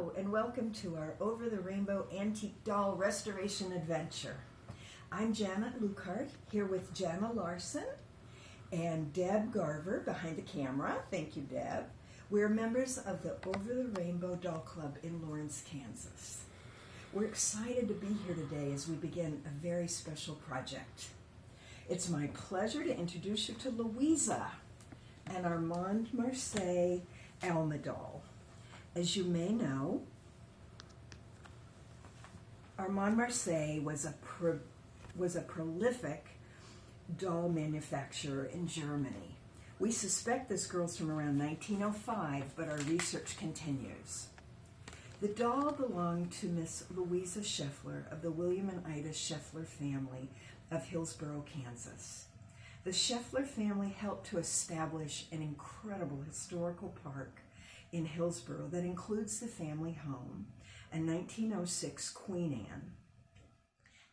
Hello, and welcome to our Over the Rainbow Antique Doll Restoration Adventure. I'm Janet Lucart, here with Jana Larson and Deb Garver behind the camera. Thank you, Deb. We're members of the Over the Rainbow Doll Club in Lawrence, Kansas. We're excited to be here today as we begin a very special project. It's my pleasure to introduce you to Louisa, an Armand Marseille Alma doll. As you may know, Armand Marseille was a prolific doll manufacturer in Germany. We suspect this girl's from around 1905, but our research continues. The doll belonged to Miss Louisa Scheffler of the William and Ida Scheffler family of Hillsboro, Kansas. The Scheffler family helped to establish an incredible historical park in Hillsboro that includes the family home, a 1906 Queen Anne.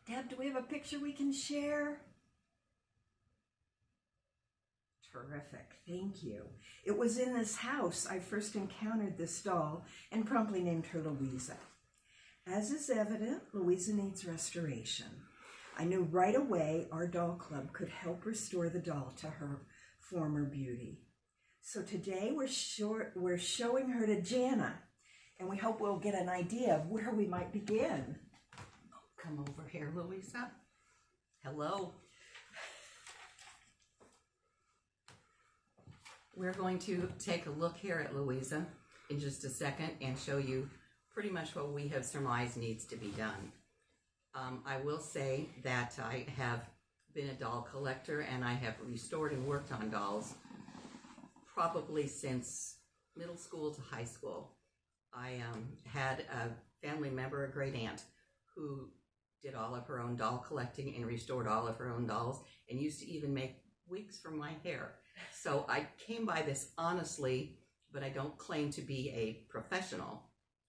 Deb, do we have a picture we can share? Terrific, thank you. It was in this house I first encountered this doll and promptly named her Louisa. As is evident, Louisa needs restoration. I knew right away our doll club could help restore the doll to her former beauty. So today we're showing her to Jana, and we hope we'll get an idea of where we might begin. Come over here, Louisa. Hello. We're going to take a look here at Louisa in just a second and show you pretty much what we have surmised needs to be done. I will say that I have been a doll collector and I have restored and worked on dolls probably since middle school to high school. I had a family member, a great aunt, who did all of her own doll collecting and restored all of her own dolls and used to even make wigs for my hair. So I came by this honestly, but I don't claim to be a professional.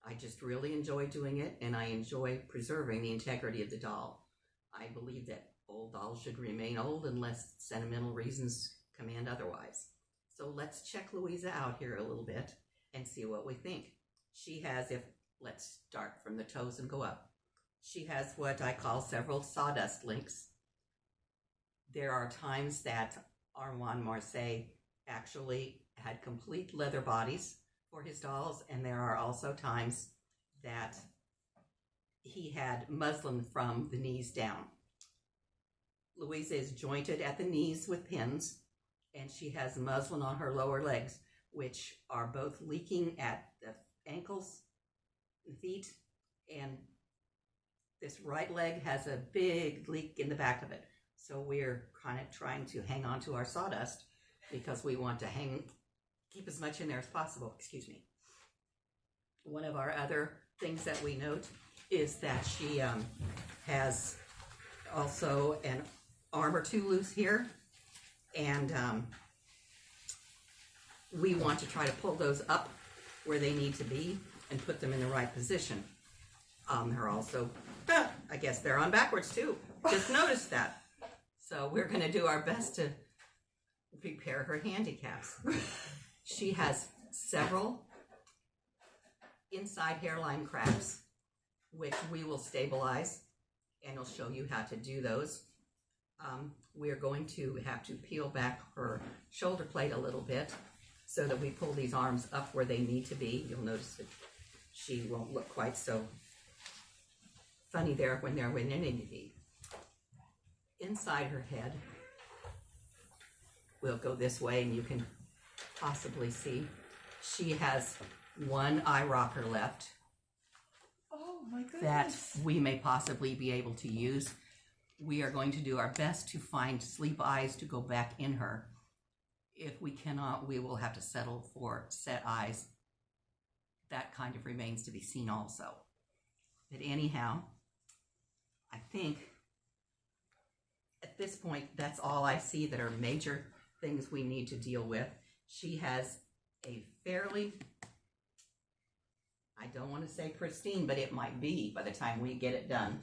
I just really enjoy doing it, and I enjoy preserving the integrity of the doll. I believe that old dolls should remain old unless sentimental reasons command otherwise. So let's check Louisa out here a little bit and see what we think. She has, let's start from the toes and go up. She has what I call several sawdust links. There are times that Armand Marseille actually had complete leather bodies for his dolls, and there are also times that he had muslin from the knees down. Louisa is jointed at the knees with pins, and she has muslin on her lower legs, which are both leaking at the ankles and feet, and this right leg has a big leak in the back of it. So we're kind of trying to hang on to our sawdust because we want to keep as much in there as possible. Excuse me. One of our other things that we note is that she has also an arm or two loose here, and we want to try to pull those up where they need to be and put them in the right position. They're also, I guess they're on backwards too. Just noticed that. So we're going to do our best to repair her handicaps. She has several inside hairline cracks, which we will stabilize, and I'll show you how to do those. We're going to have to peel back her shoulder plate a little bit so that we pull these arms up where they need to be. You'll notice that she won't look quite so funny there when they're where they need to be. Inside her head, we'll go this way and you can possibly see she has one eye rocker left. Oh my goodness. That we may possibly be able to use. We are going to do our best to find sleep eyes to go back in her. If we cannot, we will have to settle for set eyes. That kind of remains to be seen also. But anyhow, I think at this point, that's all I see that are major things we need to deal with. She has a fairly, I don't want to say pristine, but it might be by the time we get it done,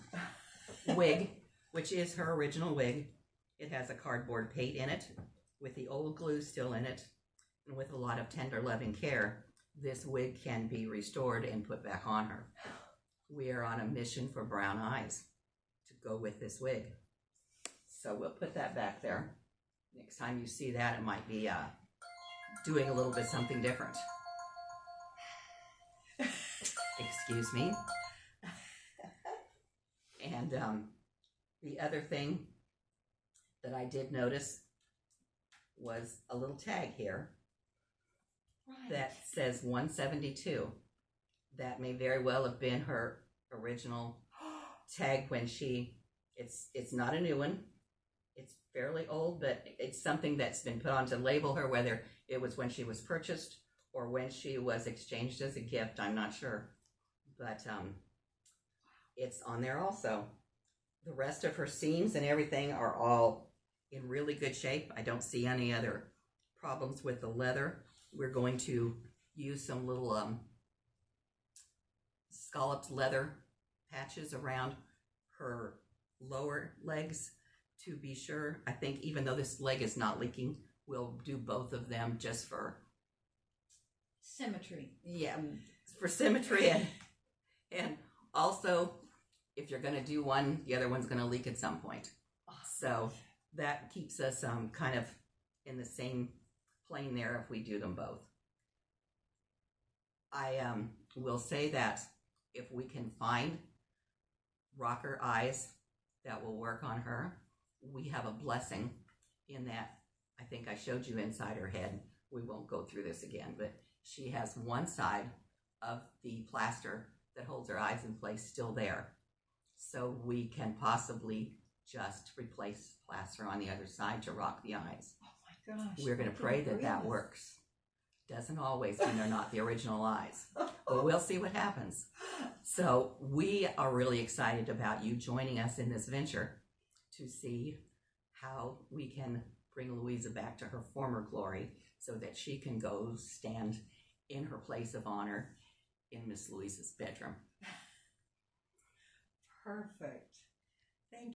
wig, which is her original wig. It has a cardboard pate in it with the old glue still in it and with a lot of tender loving care. this wig can be restored and put back on her. We are on a mission for brown eyes to go with this wig. So we'll put that back there. Next time you see that, it might be doing a little bit something different. Excuse me. And the other thing that I did notice was a little tag here that says 172. That may very well have been her original tag when it's not a new one. It's fairly old, but it's something that's been put on to label her, whether it was when she was purchased or when she was exchanged as a gift. I'm not sure, but it's on there also. The rest of her seams and everything are all in really good shape. I don't see any other problems with the leather. We're going to use some little scalloped leather patches around her lower legs to be sure. I think even though this leg is not leaking, we'll do both of them just for symmetry. Yeah, for symmetry, and also if you're going to do one, the other one's going to leak at some point. So that keeps us kind of in the same plane there if we do them both. I will say that if we can find rocker eyes that will work on her, we have a blessing in that. I think I showed you inside her head. We won't go through this again, but she has one side of the plaster that holds her eyes in place still there. So we can possibly just replace plaster on the other side to rock the eyes. Oh my gosh. We're going to pray that that works. Doesn't always when they're not the original eyes. But we'll see what happens. So we are really excited about you joining us in this venture to see how we can bring Louisa back to her former glory so that she can go stand in her place of honor in Miss Louisa's bedroom. Perfect. Thank you.